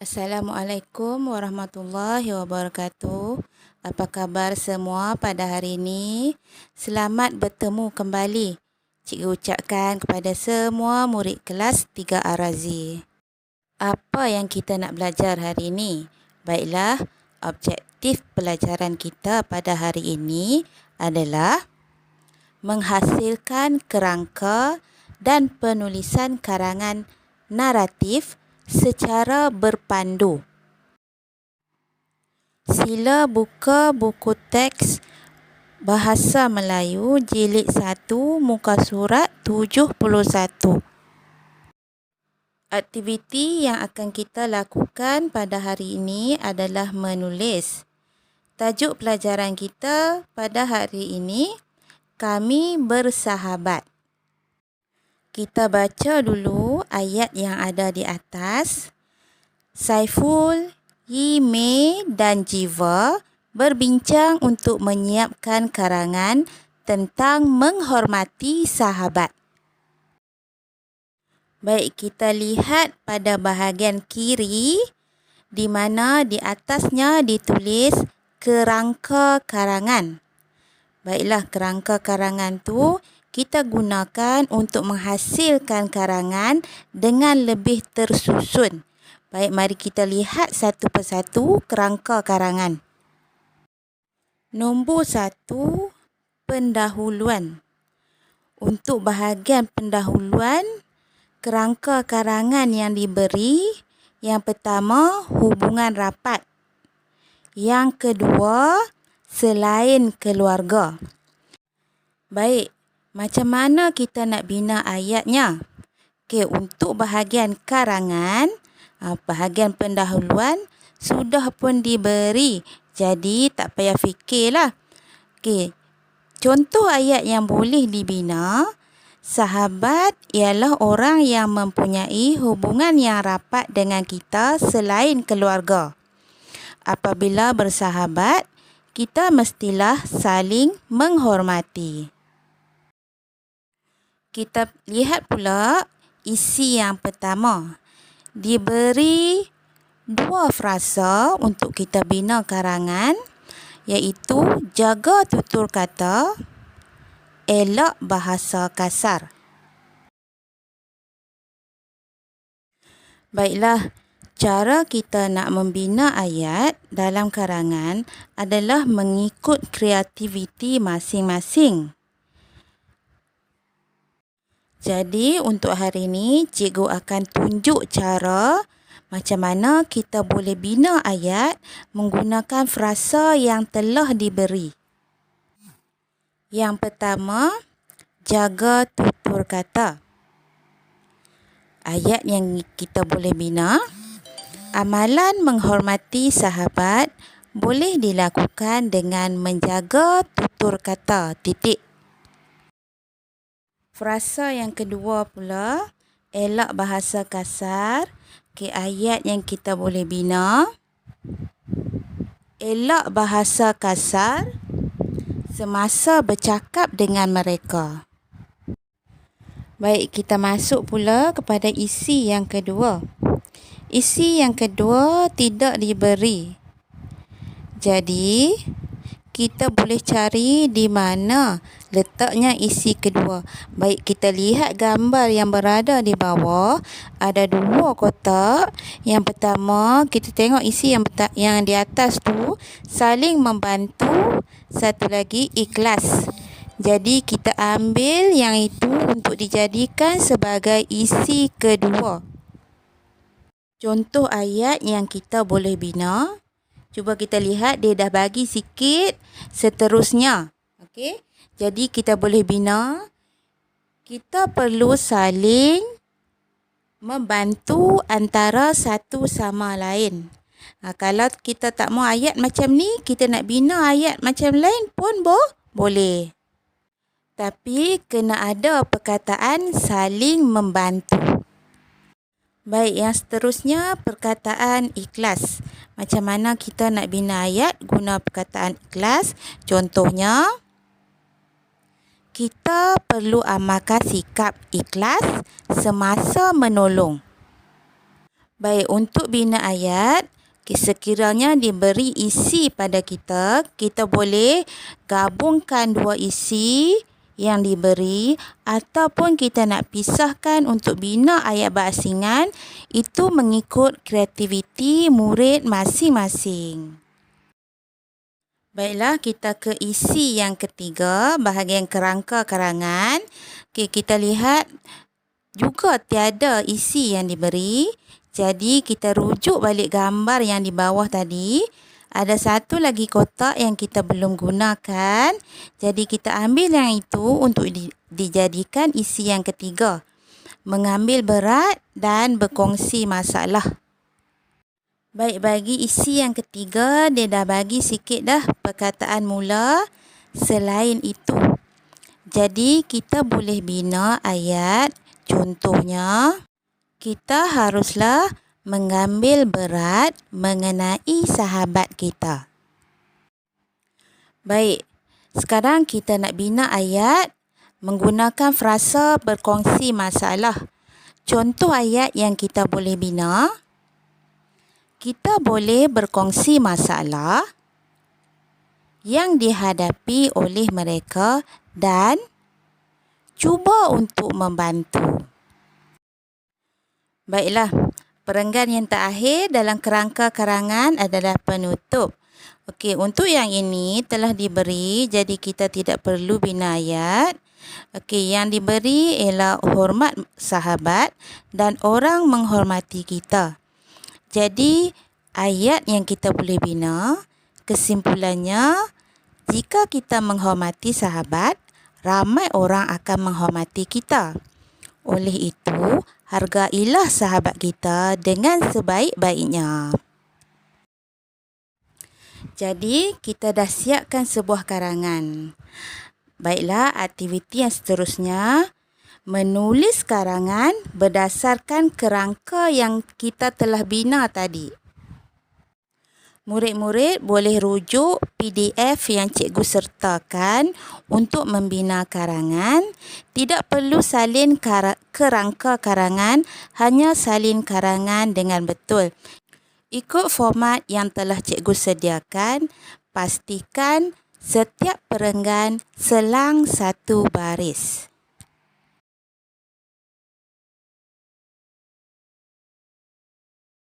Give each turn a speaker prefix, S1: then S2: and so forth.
S1: Assalamualaikum warahmatullahi wabarakatuh. Apa khabar semua pada hari ini? Selamat bertemu kembali. Cikgu ucapkan kepada semua murid kelas 3 Ar-Razi. Apa yang kita nak belajar hari ini? Baiklah, objektif pelajaran kita pada hari ini adalah menghasilkan kerangka dan penulisan karangan naratif secara berpandu. Sila buka buku teks Bahasa Melayu jilid 1 muka surat 71. Aktiviti yang akan kita lakukan pada hari ini adalah menulis. Tajuk pelajaran kita pada hari ini, kami bersahabat. Kita baca dulu ayat yang ada di atas. Saiful, Yime dan Jiva berbincang untuk menyiapkan karangan tentang menghormati sahabat. Baik, kita lihat pada bahagian kiri di mana di atasnya ditulis kerangka karangan. Baiklah, kerangka karangan tu kita gunakan untuk menghasilkan karangan dengan lebih tersusun. Baik, mari kita lihat satu persatu kerangka karangan. Nombor 1, pendahuluan. Untuk bahagian pendahuluan, kerangka karangan yang diberi, yang pertama, hubungan rapat. Yang kedua, selain keluarga. Baik, macam mana kita nak bina ayatnya? Okey, untuk bahagian karangan, bahagian pendahuluan sudah pun diberi. Jadi, tak payah fikirlah. Okey, contoh ayat yang boleh dibina, sahabat ialah orang yang mempunyai hubungan yang rapat dengan kita selain keluarga. Apabila bersahabat, kita mestilah saling menghormati. Kita lihat pula isi yang pertama. Diberi 2 frasa untuk kita bina karangan, iaitu jaga tutur kata, elak bahasa kasar. Baiklah, cara kita nak membina ayat dalam karangan adalah mengikut kreativiti masing-masing. Jadi, untuk hari ini, cikgu akan tunjuk cara macam mana kita boleh bina ayat menggunakan frasa yang telah diberi. Yang pertama, jaga tutur kata. Ayat yang kita boleh bina, amalan menghormati sahabat boleh dilakukan dengan menjaga tutur kata, titik. Frasa yang kedua pula, elak bahasa kasar. Okey, ayat yang kita boleh bina, elak bahasa kasar semasa bercakap dengan mereka. Baik, kita masuk pula kepada isi yang kedua. Isi yang kedua tidak diberi. Jadi, kita boleh cari di mana letaknya isi kedua. Baik, kita lihat gambar yang berada di bawah. Ada 2 kotak. Yang pertama, kita tengok isi yang di atas tu saling membantu. Satu lagi, ikhlas. Jadi, kita ambil yang itu untuk dijadikan sebagai isi kedua. Contoh ayat yang kita boleh bina. Cuba kita lihat, dia dah bagi sikit seterusnya. Okey. Jadi kita boleh bina, kita perlu saling membantu antara satu sama lain. Kalau kita tak mau ayat macam ni, kita nak bina ayat macam lain pun boleh. Tapi kena ada perkataan saling membantu. Baik, yang seterusnya perkataan ikhlas. Macam mana kita nak bina ayat guna perkataan ikhlas? Contohnya, kita perlu amalkan sikap ikhlas semasa menolong. Baik, untuk bina ayat, sekiranya diberi isi pada kita, kita boleh gabungkan dua isi yang diberi ataupun kita nak pisahkan untuk bina ayat berasingan, itu mengikut kreativiti murid masing-masing. Baiklah, kita ke isi yang ketiga, bahagian kerangka karangan. Kita lihat juga tiada isi yang diberi. Jadi kita rujuk balik gambar yang di bawah tadi. Ada satu lagi kotak yang kita belum gunakan. Jadi kita ambil yang itu untuk dijadikan isi yang ketiga. Mengambil berat dan berkongsi masalah. Baik, bagi isi yang ketiga, dia dah bagi sikit dah perkataan mula selain itu. Jadi kita boleh bina ayat. Contohnya, kita haruslah mengambil berat mengenai sahabat kita. Baik, sekarang kita nak bina ayat menggunakan frasa berkongsi masalah. Contoh ayat yang kita boleh bina, kita boleh berkongsi masalah yang dihadapi oleh mereka dan cuba untuk membantu. Baiklah, perenggan yang terakhir dalam kerangka karangan adalah penutup. Okey, untuk yang ini telah diberi, jadi kita tidak perlu bina ayat. Okey, yang diberi ialah hormat sahabat dan orang menghormati kita. Jadi, ayat yang kita boleh bina, kesimpulannya, jika kita menghormati sahabat, ramai orang akan menghormati kita. Oleh itu, hargailah sahabat kita dengan sebaik-baiknya. Jadi, kita dah siapkan sebuah karangan. Baiklah, aktiviti yang seterusnya, menulis karangan berdasarkan kerangka yang kita telah bina tadi. Murid-murid boleh rujuk PDF yang cikgu sertakan untuk membina karangan. Tidak perlu salin kerangka karangan, hanya salin karangan dengan betul. Ikut format yang telah cikgu sediakan, pastikan setiap perenggan selang satu baris.